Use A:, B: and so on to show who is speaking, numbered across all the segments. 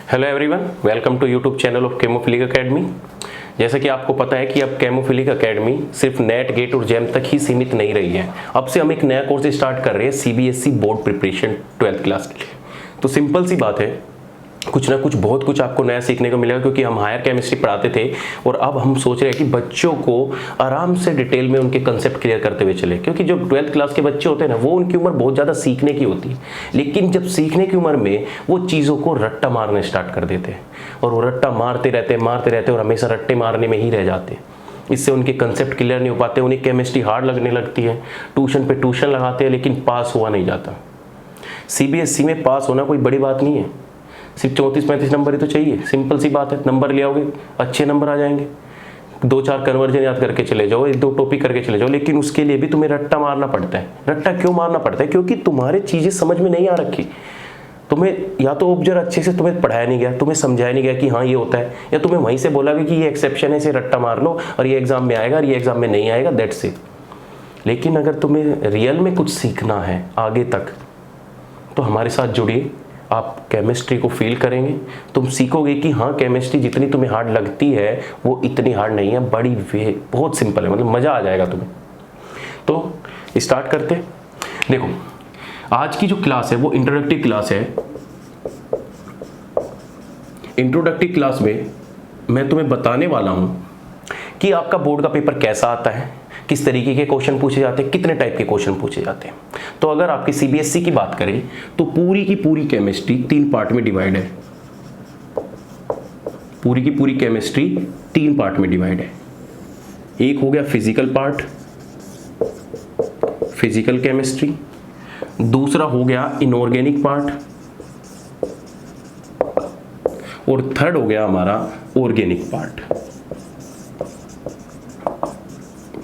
A: Hello everyone, welcome to YouTube channel of Chemophilic Academy. जैसा कि आपको पता है कि अब केमोफिलिक एकेडमी सिर्फ नेट, गेट और जैम तक ही सीमित नहीं रही है। अब से हम एक नया कोर्स स्टार्ट कर रहे हैं CBSE board preparation 12th class के लिए। तो सिंपल सी बात है, कुछ ना कुछ बहुत कुछ आपको नया सीखने को मिलेगा, क्योंकि हम हायर केमिस्ट्री पढ़ाते थे और अब हम सोच रहे हैं कि बच्चों को आराम से डिटेल में उनके कंसेप्ट क्लियर करते हुए चले। क्योंकि जो 12th क्लास के बच्चे होते हैं ना, वो उनकी उम्र बहुत ज़्यादा सीखने की होती है, लेकिन जब सीखने की उम्र में वो चीज़ों को रट्टा मारने स्टार्ट कर देते हैं और वो रट्टा मारते रहते और हमेशा रट्टे मारने में ही रह जाते हैं। इससे उनके कंसेप्ट क्लियर नहीं हो पाते, उन्हें केमिस्ट्री हार्ड लगने लगती है, ट्यूशन पे ट्यूशन लगाते हैं लेकिन पास हुआ नहीं जाता। सीबीएसई में पास होना कोई बड़ी बात नहीं है, सिर्फ 34-35 नंबर ही तो चाहिए। सिंपल सी बात है, नंबर ले आओगे अच्छे नंबर आ जाएंगे। 2-4 कन्वर्जन याद करके चले जाओ, 1-2 टॉपिक करके चले जाओ, लेकिन उसके लिए भी तुम्हें रट्टा मारना पड़ता है। रट्टा क्यों मारना पड़ता है? क्योंकि तुम्हारे चीज़ें समझ में नहीं आ रखी। तुम्हें या तो ऑब्जर्व अच्छे से तुम्हें पढ़ाया नहीं गया, तुम्हें समझाया नहीं गया कि हाँ ये होता है, या तुम्हें वहीं से बोला भी कि ये एक्सेप्शन है, इसे रट्टा मार लो और ये एग्जाम में आएगा और ये एग्जाम में नहीं आएगा, दैट्स इट। लेकिन अगर तुम्हें रियल में कुछ सीखना है आगे तक, तो हमारे साथ जुड़िए। आप केमिस्ट्री को फील करेंगे, तुम सीखोगे कि हाँ केमिस्ट्री जितनी तुम्हें हार्ड लगती है वो इतनी हार्ड नहीं है, बहुत सिंपल है, मतलब मज़ा आ जाएगा तुम्हें। तो स्टार्ट करते। देखो, आज की जो क्लास है वो इंट्रोडक्टिव क्लास है। इंट्रोडक्टिव क्लास में मैं तुम्हें बताने वाला हूँ कि आपका बोर्ड का पेपर कैसा आता है, किस तरीके के क्वेश्चन पूछे जाते हैं, कितने टाइप के क्वेश्चन पूछे जाते हैं। तो अगर आपकी सीबीएसई की बात करें तो पूरी की पूरी केमिस्ट्री 3 पार्ट में डिवाइड है। पूरी की पूरी केमिस्ट्री 3 पार्ट में डिवाइड है। एक हो गया फिजिकल पार्ट, फिजिकल केमिस्ट्री। दूसरा हो गया इनऑर्गेनिक पार्ट, और थर्ड हो गया हमारा ऑर्गेनिक पार्ट।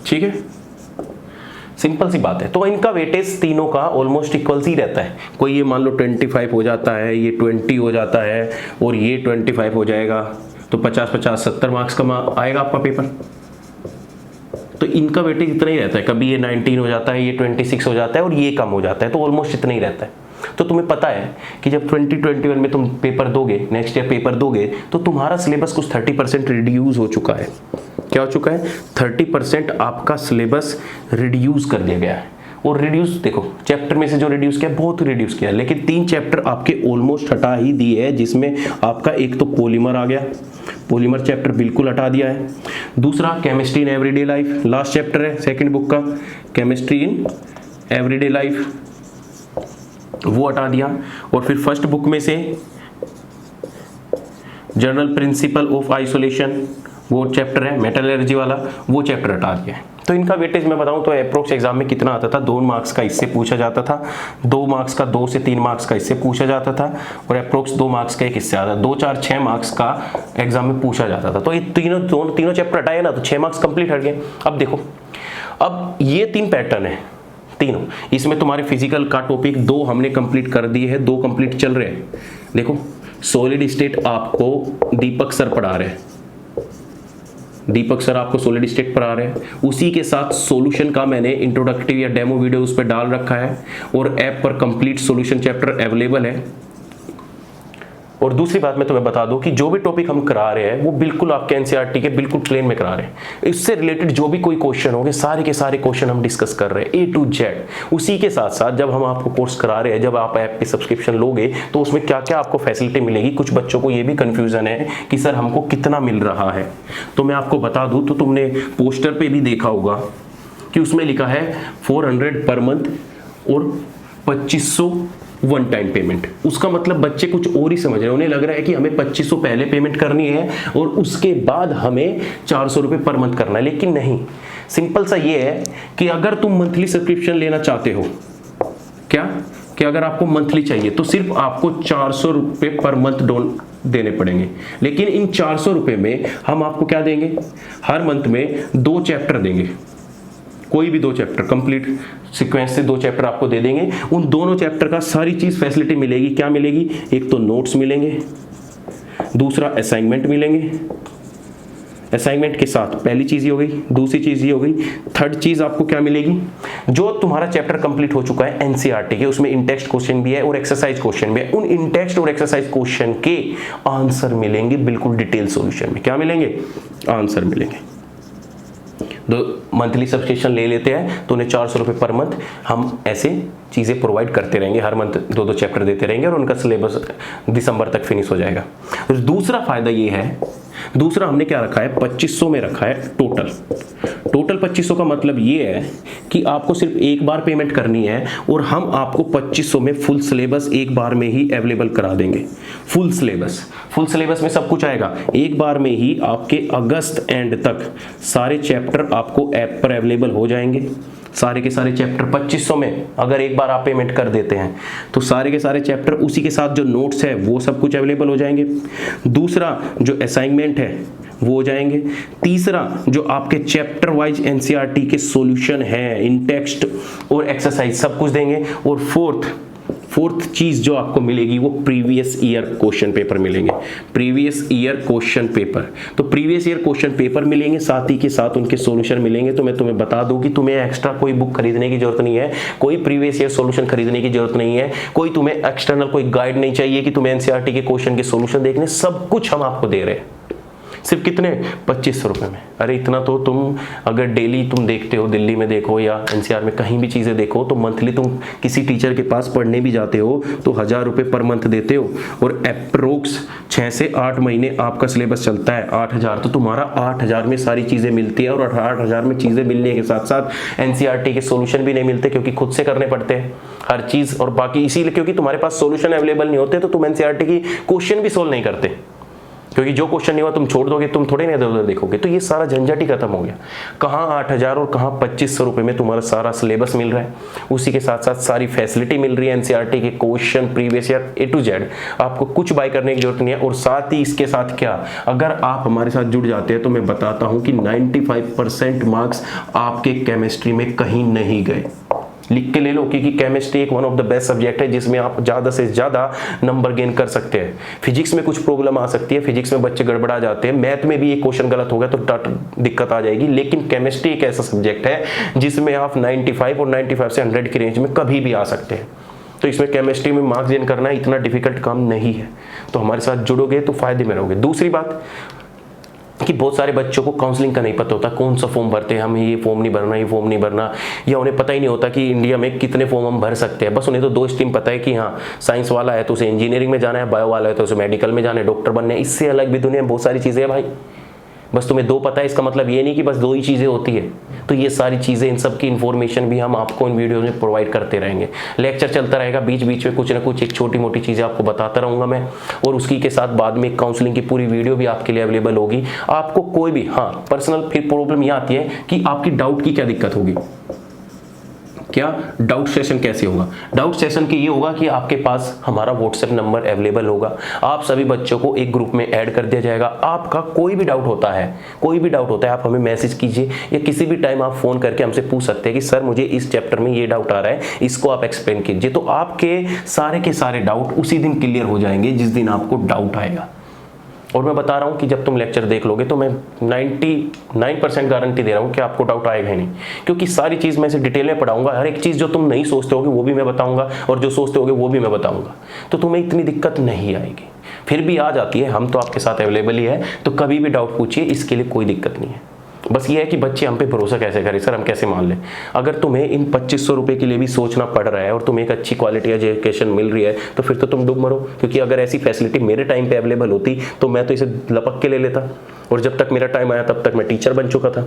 A: ठीक है, सिंपल सी बात है। तो इनका वेटेज तीनों का ऑलमोस्ट इक्वल ही रहता है। कोई ये मान लो 25 हो जाता है, ये 20 हो जाता है और ये 25 हो जाएगा, तो 50-50 70 मार्क्स का आएगा आपका पेपर। तो इनका वेटेज इतना ही रहता है। कभी ये 19 हो जाता है, ये 26 हो जाता है और ये कम हो जाता है, तो ऑलमोस्ट इतना ही रहता है। तो तुम्हें पता है कि जब 2021 में तुम पेपर दोगे, नेक्स्ट ईयर पेपर दोगे, तो तुम्हारा सिलेबस कुछ 30% रिड्यूस हो चुका है। क्या हो चुका है? 30% आपका सिलेबस रिड्यूस कर दिया गया है। और रिड्यूस देखो, चैप्टर में से जो रिड्यूस किया बहुत रिड्यूस किया, लेकिन 3 चैप्टर आपके ऑलमोस्ट हटा ही दिए हैं, जिसमें आपका एक तो पॉलीमर आ गया, पॉलीमर चैप्टर बिल्कुल हटा दिया है। दूसरा chemistry in everyday life, last chapter है सेकंड बुक का, केमिस्ट्री इन एवरीडे लाइफ, वो हटा दिया। और फिर फर्स्ट बुक में से जनरल प्रिंसिपल ऑफ आइसोलेशन, वो चैप्टर है मेटलर्जी वाला, वो चैप्टर हटा दिया है। तो इनका वेटेज मैं बताऊं तो अप्रोक्स एग्जाम में कितना आता था? 2 मार्क्स का इससे पूछा जाता था, 2 मार्क्स का, 2 से 3 मार्क्स का इससे पूछा जाता था, और अप्रोक्स 2 मार्क्स का एक इससे आता था। 2, 4, 6 मार्क्स का एग्जाम में पूछा जाता था। तो ये तीनों चैप्टर हटाए ना, तो 6 मार्क्स कंप्लीट हट गए। अब देखो, अब ये 3 पैटर्न है तीनों। इसमें तुम्हारे फिजिकल का टॉपिक 2 हमने कंप्लीट कर दिए हैं, 2 कंप्लीट चल रहे हैं। देखो, सॉलिड स्टेट आपको दीपक सर पढ़ा रहे हैं, दीपक सर आपको सॉलिड स्टेट पढ़ा रहे हैं। उसी के साथ सॉल्यूशन का मैंने इंट्रोडक्टिव या डेमो वीडियो उस पर डाल रखा है, और ऐप पर कंप्लीट सॉल्यूशन चैप्टर अवेलेबल है। और दूसरी बात मैं तुम्हें बता दूं कि जो भी टॉपिक हम करा रहे हैं वो बिल्कुल आपके एनसीईआरटी के बिल्कुल प्लेन में करा रहे हैं। इससे रिलेटेड जो भी कोई क्वेश्चन होंगे, सारे के सारे क्वेश्चन हम डिस्कस कर रहे हैं A to Z। उसी के साथ साथ जब हम आपको कोर्स करा रहे हैं, जब आप ऐप पे सब्सक्रिप्शन लोगे, तो उसमें क्या क्या आपको फैसिलिटी मिलेगी। कुछ बच्चों को ये भी कन्फ्यूजन है कि सर हमको कितना मिल रहा है, तो मैं आपको बता दूं, तो तुमने पोस्टर पे भी देखा होगा कि उसमें लिखा है 400 पर मंथ और 2500 वन टाइम पेमेंट। उसका मतलब बच्चे कुछ और ही समझ रहे हैं, उन्हें लग रहा है कि हमें 2500 पहले पेमेंट करनी है और उसके बाद हमें 400 रुपये पर मंथ करना है। लेकिन नहीं, सिंपल सा ये है कि अगर तुम मंथली सब्सक्रिप्शन लेना चाहते हो, क्या कि अगर आपको मंथली चाहिए तो सिर्फ आपको 400 रुपये पर मंथ देने पड़ेंगे। लेकिन इन 400 रुपये में हम आपको क्या देंगे? हर मंथ में 2 चैप्टर देंगे, कोई भी 2 चैप्टर कंप्लीट सीक्वेंस से 2 चैप्टर आपको दे देंगे। उन दोनों चैप्टर का सारी चीज फैसिलिटी मिलेगी। क्या मिलेगी? एक तो नोट्स मिलेंगे, दूसरा असाइनमेंट मिलेंगे, असाइनमेंट के साथ पहली चीज़ ये हो गई, दूसरी चीज़ ये हो गई, थर्ड चीज़ आपको क्या मिलेगी, जो तुम्हारा चैप्टर कंप्लीट हो चुका है एनसीईआरटी के, उसमें इन टेक्स्ट क्वेश्चन भी है और एक्सरसाइज क्वेश्चन भी है, उन इन टेक्स्ट और एक्सरसाइज क्वेश्चन के आंसर मिलेंगे बिल्कुल डिटेल सॉल्यूशन में। क्या मिलेंगे? आंसर मिलेंगे। दो मंथली सब्सक्रिप्शन ले लेते हैं तो उन्हें 400 रुपये पर मंथ हम ऐसे चीज़ें प्रोवाइड करते रहेंगे, हर मंथ 2-2 चैप्टर देते रहेंगे और उनका सिलेबस दिसंबर तक फिनिश हो जाएगा। तो दूसरा फायदा ये है, दूसरा हमने क्या रखा है, 2500 में रखा है टोटल। टोटल 2500 का मतलब ये है कि आपको सिर्फ एक बार पेमेंट करनी है और हम आपको 2500 में फुल सिलेबस एक बार में ही अवेलेबल करा देंगे। फुल सिलेबस में सब कुछ आएगा, एक बार में ही आपके अगस्त एंड तक सारे चैप्टर आपको ऐप पर अवेलेबल हो जाएंगे। सारे के सारे चैप्टर 2500 में अगर एक बार आप पेमेंट कर देते हैं तो सारे के सारे चैप्टर, उसी के साथ जो नोट्स है वो सब कुछ अवेलेबल हो जाएंगे। दूसरा जो असाइनमेंट है वो हो जाएंगे। तीसरा जो आपके चैप्टर वाइज एनसीईआरटी के सॉल्यूशन है, इन टेक्स्ट और एक्सरसाइज सब कुछ देंगे। और फोर्थ चीज जो आपको मिलेगी वो प्रीवियस ईयर क्वेश्चन पेपर मिलेंगे। प्रीवियस ईयर क्वेश्चन पेपर, तो प्रीवियस ईयर क्वेश्चन पेपर मिलेंगे, साथ ही के साथ उनके सॉल्यूशन मिलेंगे। तो मैं तुम्हें बता दूं कि तुम्हें एक्स्ट्रा कोई बुक खरीदने की जरूरत नहीं है, कोई प्रीवियस ईयर सॉल्यूशन खरीदने की जरूरत नहीं है, कोई तुम्हें एक्सटर्नल कोई गाइड नहीं चाहिए कि तुम्हें एनसीईआरटी के क्वेश्चन के सॉल्यूशन देखने, सब कुछ हम आपको दे रहे हैं। सिर्फ कितने? 2500 रुपये में। अरे इतना तो तुम अगर डेली तुम देखते हो, दिल्ली में देखो या एनसीआर में कहीं भी चीज़ें देखो, तो मंथली तुम किसी टीचर के पास पढ़ने भी जाते हो तो 1000 रुपये पर मंथ देते हो और अप्रोक्स 6 से 8 महीने आपका सिलेबस चलता है। 8000, तो तुम्हारा 8000 में सारी चीज़ें मिलती है। और 8000 में चीज़ें मिलने के साथ साथ एनसीईआरटी के सॉल्यूशन भी नहीं मिलते, क्योंकि खुद से करने पड़ते हैं हर चीज़। और बाकी इसीलिए क्योंकि तुम्हारे पास सॉल्यूशन अवेलेबल नहीं होते तो तुम एनसीईआरटी की क्वेश्चन भी सोल्व नहीं करते, क्योंकि जो क्वेश्चन नहीं हुआ तुम छोड़ दोगे, तुम थोड़े नहीं इधर उधर देखोगे। तो ये सारा झंझट ही खत्म हो गया। कहाँ 8000 और कहाँ 2500 रुपये में तुम्हारा सारा सिलेबस मिल रहा है, उसी के साथ साथ सारी फैसिलिटी मिल रही है। एनसीईआरटी के question previous year A to Z, आपको कुछ बाय करने की जरूरत नहीं है। और साथ ही इसके साथ क्या, अगर आप हमारे साथ जुड़ जाते हैं तो मैं बताता हूँ कि 95% मार्क्स आपके केमिस्ट्री में कहीं नहीं गए। लिख के ले लो, क्योंकि केमिस्ट्री एक one of the best subject है जिसमें आप ज़्यादा से ज़्यादा नंबर गेन कर सकते हैं। फिजिक्स में कुछ प्रॉब्लम आ सकती है, फिजिक्स में बच्चे गड़बड़ा जाते हैं, मैथ में भी एक क्वेश्चन गलत हो गया तो दिक्कत आ जाएगी। लेकिन केमिस्ट्री एक ऐसा सब्जेक्ट है जिसमें आप 95 और 95 से 100 की रेंज में कभी भी आ सकते हैं। तो इसमें केमिस्ट्री में मार्क्स गेन करना इतना डिफिकल्ट काम नहीं है। तो हमारे साथ जुड़ोगे तो फायदे में रहोगे। दूसरी बात कि बहुत सारे बच्चों को काउंसलिंग का नहीं पता होता, कौन सा फॉर्म भरते हैं, हमें ये फॉर्म नहीं भरना, ये फॉर्म नहीं भरना, या उन्हें पता ही नहीं होता कि इंडिया में कितने फॉर्म हम भर सकते हैं। बस उन्हें तो 2 स्ट्रीम पता है कि हाँ साइंस वाला है तो उसे इंजीनियरिंग में जाना है, बायो वाला है तो उसे मेडिकल में जाना है, डॉक्टर बनना है। इससे अलग भी दुनिया में बहुत सारी चीज़ें हैं भाई। बस तुम्हें 2 पता है इसका मतलब ये नहीं कि बस 2 ही चीज़ें होती है। तो ये सारी चीज़ें, इन सब की इन्फॉर्मेशन भी हम आपको इन वीडियो में प्रोवाइड करते रहेंगे। लेक्चर चलता रहेगा, बीच बीच में कुछ ना कुछ एक छोटी मोटी चीज़ें आपको बताता रहूँगा मैं। और उसकी के साथ बाद में काउंसलिंग की पूरी वीडियो भी आपके लिए अवेलेबल होगी। आपको कोई भी पर्सनल फिर प्रॉब्लम ये आती है कि आपकी डाउट की क्या दिक्कत होगी, क्या डाउट सेशन कैसे होगा। डाउट सेशन की ये होगा कि आपके पास हमारा व्हाट्सएप नंबर अवेलेबल होगा, आप सभी बच्चों को एक ग्रुप में ऐड कर दिया जाएगा। आपका कोई भी डाउट होता है आप हमें मैसेज कीजिए या किसी भी टाइम आप फोन करके हमसे पूछ सकते हैं कि सर मुझे इस चैप्टर में ये डाउट आ रहा है, इसको आप एक्सप्लेन कीजिए। तो आपके सारे के सारे डाउट उसी दिन क्लियर हो जाएंगे जिस दिन आपको डाउट आएगा। और मैं बता रहा हूँ कि जब तुम लेक्चर देख लोगे तो मैं 99% गारंटी दे रहा हूँ कि आपको डाउट आएगा ही नहीं, क्योंकि सारी चीज़ मैं इसे डिटेल में पढ़ाऊंगा। हर एक चीज़ जो तुम नहीं सोचते होगे वो भी मैं बताऊंगा और जो सोचते होगे वो भी मैं बताऊंगा। तो तुम्हें इतनी दिक्कत नहीं आएगी। फिर भी आ जाती है, हम तो आपके साथ अवेलेबल ही है, तो कभी भी डाउट पूछिए, इसके लिए कोई दिक्कत नहीं है। बस ये है कि बच्चे हम पे भरोसा कैसे करें, सर हम कैसे मान लें। अगर तुम्हें इन 2500 रुपये के लिए भी सोचना पड़ रहा है और तुम्हें एक अच्छी क्वालिटी एजुकेशन मिल रही है तो फिर तो तुम डूब मरो। क्योंकि अगर ऐसी फैसिलिटी मेरे टाइम पे अवेलेबल होती तो मैं तो इसे लपक के ले लेता, और जब तक मेरा टाइम आया तब तक मैं टीचर बन चुका था।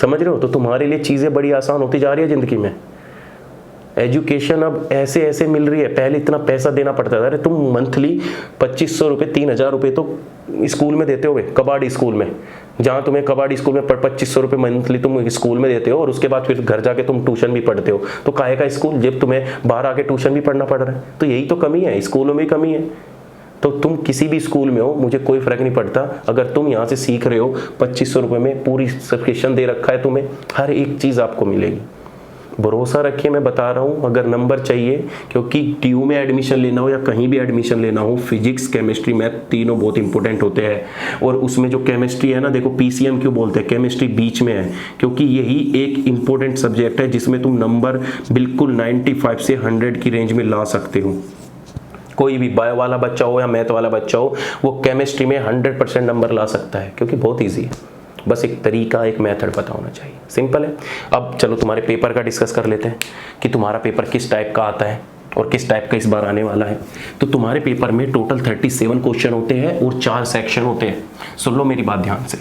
A: समझ रहे हो। तो तुम्हारे लिए चीज़ें बड़ी आसान होती जा रही है ज़िंदगी में। एजुकेशन अब ऐसे ऐसे मिल रही है, पहले इतना पैसा देना पड़ता था। अरे तुम मंथली 2500 रुपये 3000 रुपये तो स्कूल में देते हो, कबाड़ी स्कूल में, जहाँ तुम्हें कबाड़ी स्कूल में 2500 रुपये मंथली तुम स्कूल में देते हो और उसके बाद फिर घर जाके तुम ट्यूशन भी पढ़ते हो। तो काहे का स्कूल जब तुम्हें बाहर आके ट्यूशन भी पढ़ना पड़ रहा है। तो यही तो कमी है, स्कूलों में कमी है। तो तुम किसी भी स्कूल में हो, मुझे कोई फ़र्क नहीं पड़ता। अगर तुम यहाँ से सीख रहे हो, 2500 रुपये में पूरी सब्सक्रिप्शन दे रखा है तुम्हें, हर एक चीज़ आपको मिलेगी। भरोसा रखिए, मैं बता रहा हूँ, अगर नंबर चाहिए, क्योंकि टीयू में एडमिशन लेना हो या कहीं भी एडमिशन लेना हो, फिजिक्स केमिस्ट्री मैथ तीनों बहुत इंपॉर्टेंट होते हैं। और उसमें जो केमिस्ट्री है ना, देखो पीसीएम क्यों बोलते हैं, केमिस्ट्री बीच में है, क्योंकि यही एक इंपॉर्टेंट सब्जेक्ट है जिसमें तुम नंबर बिल्कुल 95 से 100 की रेंज में ला सकते हो। कोई भी बायो वाला बच्चा हो या मैथ वाला बच्चा हो, वो केमिस्ट्री में 100% नंबर ला सकता है, क्योंकि बहुत ईजी है। बस एक तरीका, एक मेथड पता होना चाहिए, सिंपल है। अब चलो तुम्हारे पेपर का डिस्कस कर लेते हैं कि तुम्हारा पेपर किस टाइप का आता है और किस टाइप का इस बार आने वाला है। तो तुम्हारे पेपर में टोटल 37 क्वेश्चन होते हैं और 4 सेक्शन होते हैं। सुन लो मेरी बात ध्यान से।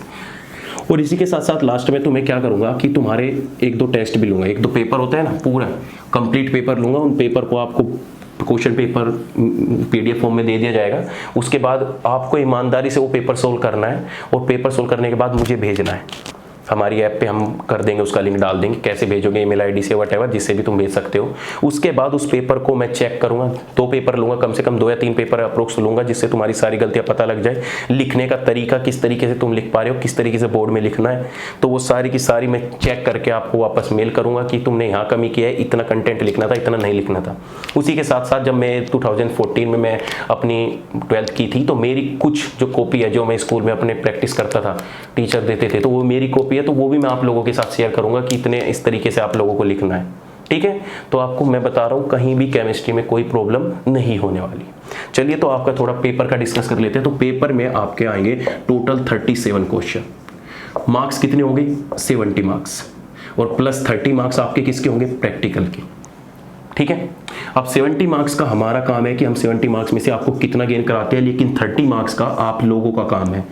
A: और इसी के साथ साथ लास्ट में तुम्हें क्या करूंगा कि तुम्हारे 1-2 टेस्ट भी लूंगा। 1-2 पेपर होते हैं ना, पूरा कंप्लीट पेपर लूंगा। उन पेपर को आपको क्वेश्चन पेपर पीडीएफ फॉर्म में दे दिया जाएगा। उसके बाद आपको ईमानदारी से वो पेपर सोल्व करना है और पेपर सोल्व करने के बाद मुझे भेजना है। हमारी ऐप पे हम कर देंगे, उसका लिंक डाल देंगे, कैसे भेजोगे, ईमेल आईडी से व्हाटएवर, जिससे भी तुम भेज सकते हो। उसके बाद उस पेपर को मैं चेक करूंगा। 2 पेपर लूंगा, कम से कम 2 या 3 पेपर अप्रोक्स लूंगा, जिससे तुम्हारी सारी गलतियां पता लग जाए। लिखने का तरीका, किस तरीके से तुम लिख पा रहे हो, किस तरीके से बोर्ड में लिखना है, तो वो सारी की सारी मैं चेक करके आपको वापस मेल करूंगा कि तुमने यहाँ कमी किया है, इतना कंटेंट लिखना था, इतना नहीं लिखना था। उसी के साथ साथ जब मैं 2014 में मैं अपनी 12th की थी, तो मेरी कुछ जो कॉपी है, जो मैं स्कूल में अपने प्रैक्टिस करता था, टीचर देते थे, तो वो मेरी कॉपी है, तो वो भी मैं आप लोगों के साथ शेयर करूंगा कि इतने इस तरीके से आप लोगों को लिखना है। ठीक है, तो आपको मैं बता रहा हूं कहीं भी केमिस्ट्री में कोई प्रॉब्लम नहीं होने वाली। चलिए, तो आपका थोड़ा पेपर का डिस्कस कर लेते हैं। तो पेपर में आपके आएंगे टोटल 37 क्वेश्चन। मार्क्स कितने होंगे? 70 मार्क्स, और प्लस 30 मार्क्स आपके किसके होंगे? प्रैक्टिकल के। ठीक है, अब 70 मार्क्स का हमारा काम है कि हम 70 मार्क्स में से आपको कितना गेन कराते हैं, लेकिन 30 मार्क्स का आप लोगों का काम है।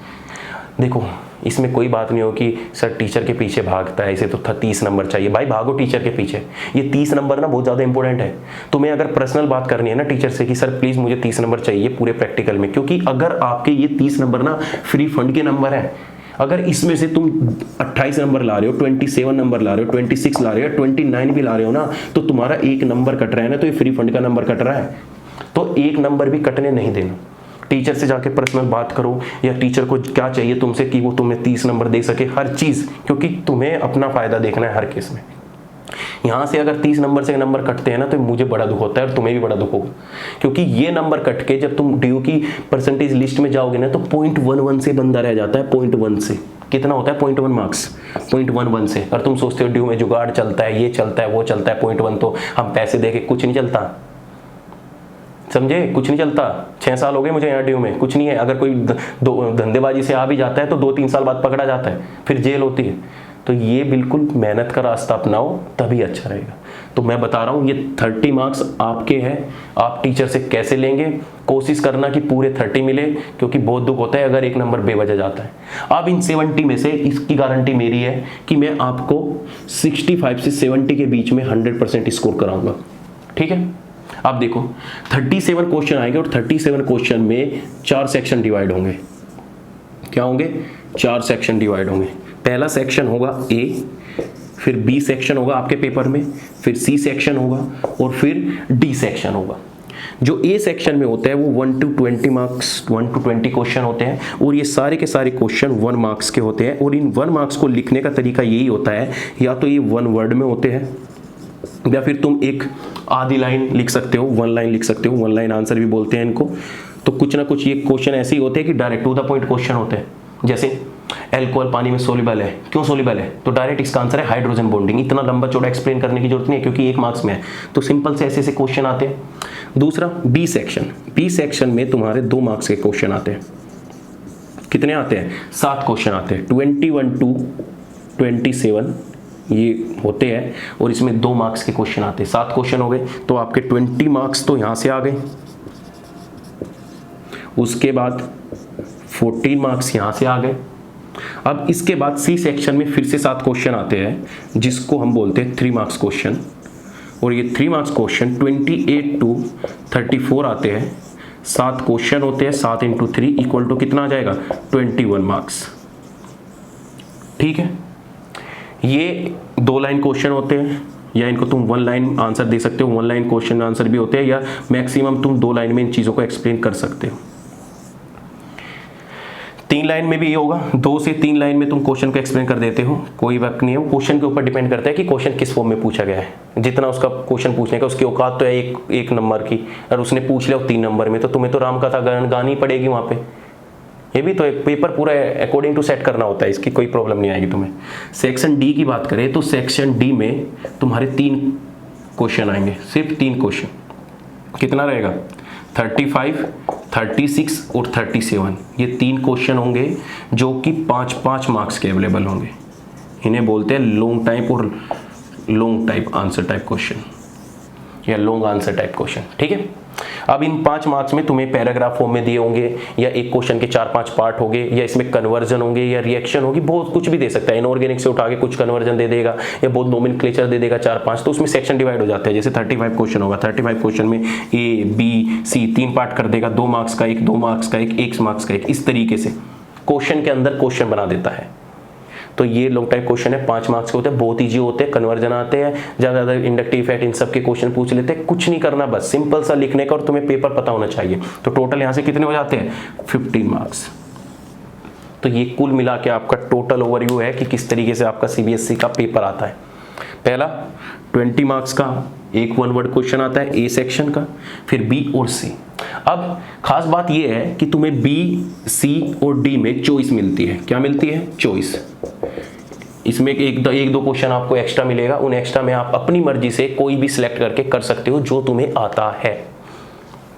A: देखो, इसमें कोई बात नहीं हो कि सर टीचर के पीछे भागता है, इसे तो 30 नंबर चाहिए। भाई भागो टीचर के पीछे, ये 30 नंबर ना बहुत ज़्यादा इंपॉर्टेंट है। तुम्हें अगर पर्सनल बात करनी है ना टीचर से कि सर प्लीज़ मुझे 30 नंबर चाहिए पूरे प्रैक्टिकल में, क्योंकि अगर आपके ये 30 नंबर ना फ्री फंड के नंबर हैं, अगर इसमें से तुम 28 नंबर ला रहे हो, 27 नंबर ला रहे हो, 26 ला रहे हो, 29 भी ला रहे हो ना, तो तुम्हारा एक नंबर कट रहा है ना, तो ये फ्री फंड का नंबर कट रहा है। तो एक नंबर भी कटने नहीं देना। टीचर से जाके पर्सनल बात करो, या टीचर को क्या चाहिए तुमसे कि वो तुम्हें 30 नंबर दे सके, हर चीज़, क्योंकि तुम्हें अपना फ़ायदा देखना है हर केस में। यहाँ से अगर 30 नंबर से नंबर कटते हैं ना, तो मुझे बड़ा दुख होता है और तुम्हें भी बड़ा दुख होगा, क्योंकि ये नंबर कट के जब तुम ड्यू की परसेंटेज लिस्ट में जाओगे ना, तो 0.11 से बंदा रह जाता है। 0.1 से कितना होता है? 0.1 मार्क्स, 0.11 से। और तुम सोचते हो ड्यू में जुगाड़ चलता है, ये चलता है, वो चलता है, 0.1 तो हम पैसे दे के कुछ नहीं चलता, समझे? कुछ नहीं चलता। 6 साल हो गए मुझे यहाँ ड्यू में, कुछ नहीं है। अगर कोई धंधेबाजी से आ भी जाता है तो 2-3 साल बाद पकड़ा जाता है, फिर जेल होती है। तो ये बिल्कुल मेहनत का रास्ता अपनाओ, तभी अच्छा रहेगा। तो मैं बता रहा हूँ, ये 30 मार्क्स आपके हैं। आप टीचर से कैसे लेंगे, कोशिश करना कि पूरे 30 मिले, क्योंकि बहुत दुख होता है अगर एक नंबर बेवजह जाता है। अब इन 70 में से इसकी गारंटी मेरी है कि मैं आपको 65 से 70 के बीच में 100% स्कोर कराऊंगा। ठीक है, अब देखो 37 क्वेश्चन आएंगे और 37 क्वेश्चन में 4 सेक्शन डिवाइड होंगे। क्या होंगे? 4 सेक्शन डिवाइड होंगे। पहला सेक्शन होगा ए, फिर बी सेक्शन होगा आपके पेपर में, फिर सी सेक्शन होगा और फिर डी सेक्शन होगा। जो ए सेक्शन में होता है वो 1 to 20 मार्क्स, 1 to 20 क्वेश्चन होते हैं, और ये सारे के सारे क्वेश्चन 1 मार्क्स के होते हैं। और इन 1 मार्क्स को लिखने का तरीका यही होता है, या तो ये 1 वर्ड में होते हैं, या फिर तुम एक आधी लाइन लिख सकते हो, 1 लाइन लिख सकते हो, 1 लाइन आंसर भी बोलते हैं इनको। तो कुछ ना कुछ ये क्वेश्चन ऐसे ही होते हैं कि direct to the point question होते हैं। जैसे एल्कोहल पानी में सोल्यूबल है, क्यों सोल्यूबल है? तो डायरेक्ट इसका आंसर है हाइड्रोजन बॉन्डिंग। इतना लंबा चौड़ा एक्सप्लेन करने की जरूरत नहीं है, क्योंकि 1 मार्क्स में है। तो सिंपल से ऐसे ऐसे क्वेश्चन आते हैं। दूसरा बी सेक्शन, बी सेक्शन में तुम्हारे 2 मार्क्स के क्वेश्चन आते हैं। कितने आते हैं? 7 क्वेश्चन आते हैं, 21 to 27 ये होते हैं, और इसमें 2 मार्क्स के क्वेश्चन आते हैं। 7 क्वेश्चन हो गए, तो आपके 20 मार्क्स तो यहां से आ गए। उसके बाद 14 मार्क्स यहां से आ गए। अब इसके बाद सी सेक्शन में फिर से 7 क्वेश्चन आते हैं, जिसको हम बोलते हैं 3 मार्क्स क्वेश्चन। और ये 3 मार्क्स क्वेश्चन 28 to 34 आते हैं। 7 क्वेश्चन होते हैं, 7 × 3 इक्वल टू कितना आ जाएगा? 21 मार्क्स। ठीक है, ये 2 लाइन क्वेश्चन होते हैं, या इनको तुम 1 लाइन आंसर दे सकते हो। 1 लाइन क्वेश्चन आंसर भी होते हैं, या मैक्सिमम तुम 2 लाइन में इन चीज़ों को एक्सप्लेन कर सकते हो। 3 लाइन में भी ये होगा, 2 से 3 लाइन में तुम क्वेश्चन को एक्सप्लेन कर देते हो, कोई वक्त नहीं है। वो क्वेश्चन के ऊपर डिपेंड करता है कि क्वेश्चन किस फॉर्म में पूछा गया है। जितना उसका क्वेश्चन पूछने का उसकी औकात तो है एक नंबर की, और उसने पूछ लिया 3 नंबर में, तो तुम्हें तो रामकथा गानी पड़ेगी वहाँ पे। ये भी तो एक पेपर पूरा अकॉर्डिंग टू सेट करना होता है, इसकी कोई प्रॉब्लम नहीं आएगी तुम्हें। सेक्शन डी की बात करें तो सेक्शन डी में तुम्हारे 3 क्वेश्चन आएंगे, सिर्फ 3 क्वेश्चन। कितना रहेगा? 35, 36 और 37। ये 3 क्वेश्चन होंगे जो कि 5-5 मार्क्स के अवेलेबल होंगे। इन्हें बोलते हैं लॉन्ग टाइप और long type answer type question या लॉन्ग आंसर टाइप क्वेश्चन, ठीक है। अब इन 5 मार्क्स में तुम्हें पैराग्राफ फॉर्म में दिए होंगे, या एक क्वेश्चन के 4-5 पार्ट होंगे, या इसमें कन्वर्जन होंगे, या रिएक्शन होगी, बहुत कुछ भी दे सकता है। इनऑर्गेनिक से उठा के कुछ कन्वर्जन दे देगा, या बहुत नोमेनक्लेचर दे देगा 4-5, तो उसमें सेक्शन डिवाइड हो जाते हैं। जैसे 35 क्वेश्चन होगा, 35 क्वेश्चन में ए बी सी 3 पार्ट कर देगा, 2 मार्क्स का एक, 2 मार्क्स का एक, 1 मार्क्स का एक, इस तरीके से क्वेश्चन के अंदर क्वेश्चन बना देता है। तो ये लॉन्ग टाइप क्वेश्चन है, 5 मार्क्स के होते हैं, बहुत ईजी होते हैं, कन्वर्जन आते हैं, ज़्यादा इंडक्टिव इफेक्ट, इन सब के क्वेश्चन पूछ लेते हैं। कुछ नहीं करना, बस सिंपल सा लिखने का और तुम्हें पेपर पता होना चाहिए। तो टोटल यहाँ से कितने हो जाते हैं? 15 मार्क्स। तो ये कुल मिला के आपका टोटल ओवरव्यू है कि किस तरीके से आपका सीबीएसई का पेपर आता है। पहला 20 मार्क्स का एक 1 वर्ड क्वेश्चन आता है ए सेक्शन का, फिर बी और सी। अब खास बात यह है कि तुम्हें बी, सी और डी में चॉइस मिलती है। क्या मिलती है? चॉइस। इसमें एक दो क्वेश्चन आपको एक्स्ट्रा मिलेगा, उन एक्स्ट्रा में आप अपनी मर्जी से कोई भी सिलेक्ट करके कर सकते हो जो तुम्हें आता है।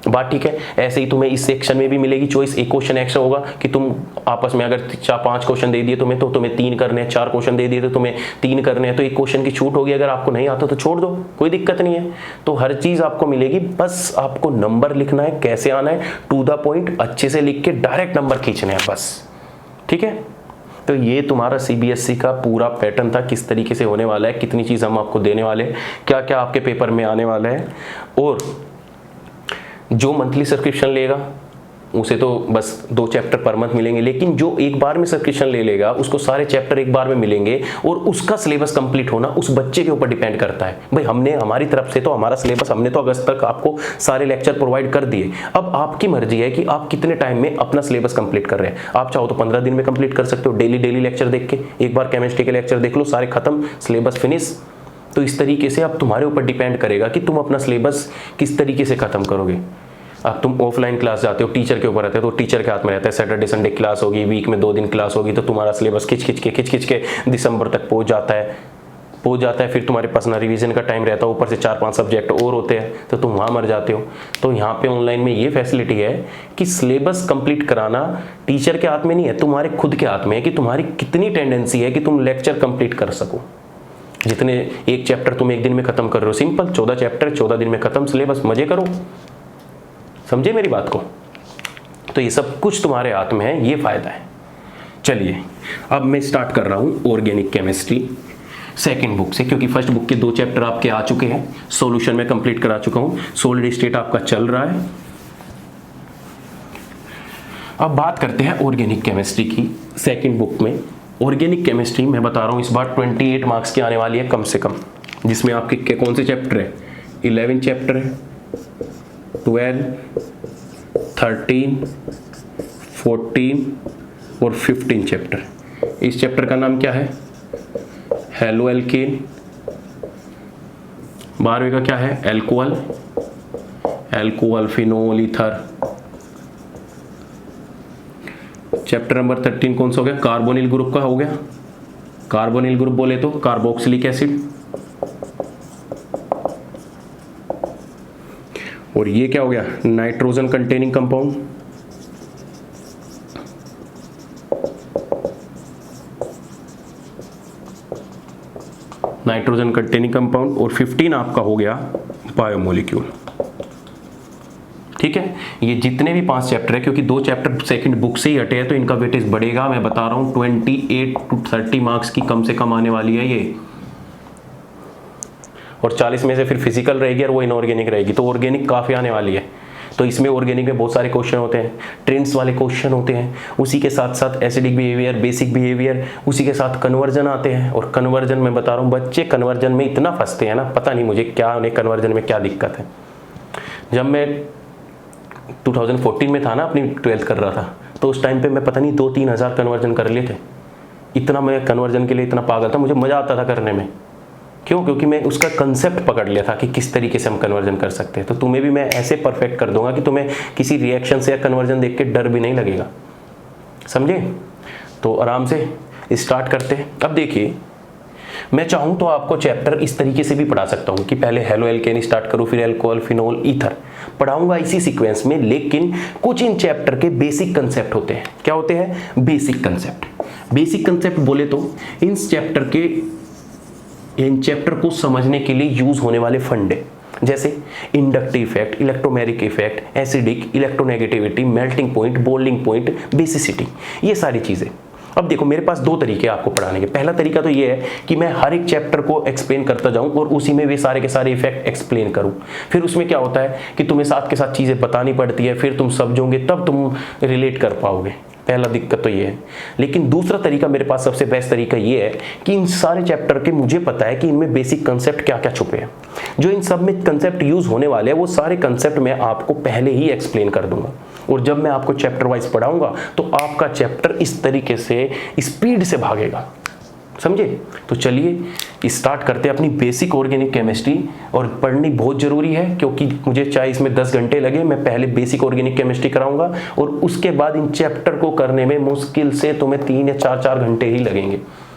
A: बात ठीक है। ऐसे ही तुम्हें इस सेक्शन में भी मिलेगी चॉइस। एक क्वेश्चन एक्स्ट्रा होगा कि तुम आपस में अगर 4-5 क्वेश्चन दे दिए तुम्हें, तो तुम्हें 3 करने हैं, 4 क्वेश्चन दे दिए तो तुम्हें 3 करने हैं, तो एक क्वेश्चन की छूट होगी। अगर आपको नहीं आता तो छोड़ दो, कोई दिक्कत नहीं है। तो हर चीज़ आपको मिलेगी, बस आपको नंबर लिखना है, कैसे आना है, टू द पॉइंट, अच्छे से लिख के डायरेक्ट नंबर खींचने हैं बस, ठीक है। तो ये तुम्हारा सीबीएसई का पूरा पैटर्न था, किस तरीके से होने वाला है, कितनी चीज़ हम आपको देने वाले हैं, क्या क्या आपके पेपर में आने वाला है। और जो मंथली सब्सक्रिप्शन लेगा उसे तो बस 2 चैप्टर पर मंथ मिलेंगे, लेकिन जो एक बार में सब्सक्रिप्शन ले लेगा उसको सारे चैप्टर एक बार में मिलेंगे, और उसका सिलेबस कंप्लीट होना उस बच्चे के ऊपर डिपेंड करता है। भाई हमने हमारी तरफ से तो हमारा सिलेबस हमने तो अगस्त तक आपको सारे लेक्चर प्रोवाइड कर दिए। अब आपकी मर्जी है कि आप कितने टाइम में अपना सिलेबस कंप्लीट कर रहे हैं। आप चाहो तो 15 दिन में कंप्लीट कर सकते हो, डेली लेक्चर देख के। एक बार केमिस्ट्री के लेक्चर देख लो, सारे खत्म, सिलेबस फिनिश। तो इस तरीके से अब तुम्हारे ऊपर डिपेंड करेगा कि तुम अपना सिलेबस किस तरीके से खत्म करोगे। अब तुम ऑफलाइन क्लास जाते हो, टीचर के ऊपर रहते हो, तो टीचर के हाथ में रहता है। सैटरडे संडे क्लास होगी, वीक में 2 दिन क्लास होगी, तो तुम्हारा सिलेबस खिंच के दिसंबर तक पहुंच जाता है। फिर तुम्हारे पास ना रिवीजन का टाइम रहता है, ऊपर से 4-5 सब्जेक्ट और होते हैं, तो तुम वहाँ मर जाते हो। तो यहाँ पे ऑनलाइन में ये फैसिलिटी है कि सिलेबस कंप्लीट कराना टीचर के हाथ में नहीं है, तुम्हारे खुद के हाथ में है कि तुम्हारी कितनी टेंडेंसी है कि तुम लेक्चर कंप्लीट कर सको। जितने एक चैप्टर तुम एक दिन में खत्म कर रहे हो, सिंपल 14 चैप्टर 14 दिन में खत्म, सिलेबस, मजे करो। समझे मेरी बात को? तो ये सब कुछ तुम्हारे हाथ में है, ये फायदा है। चलिए अब मैं स्टार्ट कर रहा हूं ऑर्गेनिक केमिस्ट्री सेकंड बुक से, क्योंकि फर्स्ट बुक के 2 चैप्टर आपके आ चुके हैं, सॉल्यूशन में कंप्लीट करा चुका हूं, सॉलिड स्टेट आपका चल रहा है। अब बात करते हैं ऑर्गेनिक केमिस्ट्री की सेकंड बुक में। ऑर्गेनिक केमिस्ट्री मैं बता रहा हूं इस बार 28 मार्क्स की आने वाली है कम से कम, जिसमें आपके कौन से चैप्टर है? 11 चैप्टर है, 12, 13, 14 और 15 चैप्टर। इस चैप्टर का नाम क्या है? Halo alkane. 12वें का क्या है? Alcohol, alcohol, phenol, ether. Chapter number 13 कौन सा हो गया? कार्बोनिल ग्रुप का हो गया। कार्बोनिल ग्रुप बोले तो कार्बोक्सिलिक एसिड। और ये क्या हो गया? Nitrogen containing compound. Nitrogen containing compound. और 15 आपका हो गया बायोमोलिक्यूल। ठीक है, ये जितने भी 5 चैप्टर है, क्योंकि 2 चैप्टर सेकंड बुक से ही हटे हैं तो इनका वेटेज बढ़ेगा। मैं बता रहा हूं 28 to 30 मार्क्स की कम से कम आने वाली है ये, और 40 में से फिर फिजिकल रहेगी और वो इनऑर्गेनिक रहेगी, तो ऑर्गेनिक काफ़ी आने वाली है। तो इसमें ऑर्गेनिक में बहुत सारे क्वेश्चन होते हैं, ट्रेंड्स वाले क्वेश्चन होते हैं, उसी के साथ साथ एसिडिक बिहेवियर, बेसिक बिहेवियर, उसी के साथ कन्वर्जन आते हैं। और कन्वर्जन में बता रहा हूँ, बच्चे कन्वर्जन में इतना फंसते हैं ना, पता नहीं मुझे क्या, उन्हें कन्वर्जन में क्या दिक्कत है। जब मैं 2014 में था ना, अपनी 12th कर रहा था, तो उस टाइम पे मैं पता नहीं 2-3 हज़ार कन्वर्जन कर लिए थे। इतना मैं कन्वर्जन के लिए इतना पागल था, मुझे मज़ा आता था करने में। क्यों? क्योंकि मैं उसका कंसेप्ट पकड़ लिया था कि किस तरीके से हम कन्वर्जन कर सकते हैं। तो तुम्हें भी मैं ऐसे परफेक्ट कर दूंगा कि तुम्हें किसी रिएक्शन से या कन्वर्जन देख के डर भी नहीं लगेगा, समझे? तो आराम से स्टार्ट करते हैं। अब देखिए, मैं चाहूँ तो आपको चैप्टर इस तरीके से भी पढ़ा सकता हूँ कि पहले हेलो एल्केन स्टार्ट करूँ, फिर अल्कोहल, फिनोल, ईथर पढ़ाऊंगा इसी सीक्वेंस में। लेकिन कुछ इन चैप्टर के बेसिक कंसेप्ट होते हैं। क्या होते हैं? Basic concept. बेसिक कंसेप्ट बोले तो इन चैप्टर को समझने के लिए यूज होने वाले फंडे, जैसे inductive effect, electromeric effect, acidic, electronegativity, melting point, boiling point, basicity, ये सारी चीजें। अब देखो, मेरे पास दो तरीके आपको पढ़ाने के। पहला तरीका तो ये है कि मैं हर एक चैप्टर को एक्सप्लेन करता जाऊं और उसी में वे सारे के सारे इफेक्ट एक्सप्लेन करूं। फिर उसमें क्या होता है कि तुम्हें साथ के साथ चीजें बतानी पड़ती है, फिर तुम समझोगे तब तुम रिलेट कर पाओगे। पहला दिक्कत तो ये है। लेकिन दूसरा तरीका, मेरे पास सबसे बेस्ट तरीका ये है कि इन सारे चैप्टर के मुझे पता है कि इनमें बेसिक कंसेप्ट क्या क्या छुपे हैं। जो इन सब में कंसेप्ट यूज होने वाले हैं वो सारे कंसेप्ट मैं आपको पहले ही एक्सप्लेन कर दूंगा। और जब मैं आपको चैप्टर वाइज पढ़ाऊंगा तो आपका चैप्टर इस तरीके से स्पीड से भागेगा, समझे? तो चलिए स्टार्ट करते हैं अपनी बेसिक ऑर्गेनिक केमिस्ट्री। और पढ़नी बहुत ज़रूरी है, क्योंकि मुझे चाहे इसमें 10 घंटे लगे, मैं पहले बेसिक ऑर्गेनिक केमिस्ट्री कराऊंगा और उसके बाद इन चैप्टर को करने में मुश्किल से तुम्हें 3 या 4 घंटे ही लगेंगे,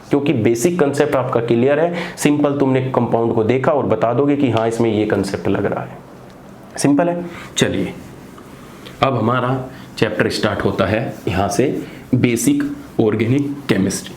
A: क्योंकि बेसिक कंसेप्ट आपका क्लियर है। सिंपल तुमने कंपाउंड को देखा और बता दोगे कि हाँ इसमें ये कंसेप्ट लग रहा है। सिंपल है। चलिए अब हमारा चैप्टर स्टार्ट होता है यहाँ से, बेसिक ऑर्गेनिक केमिस्ट्री।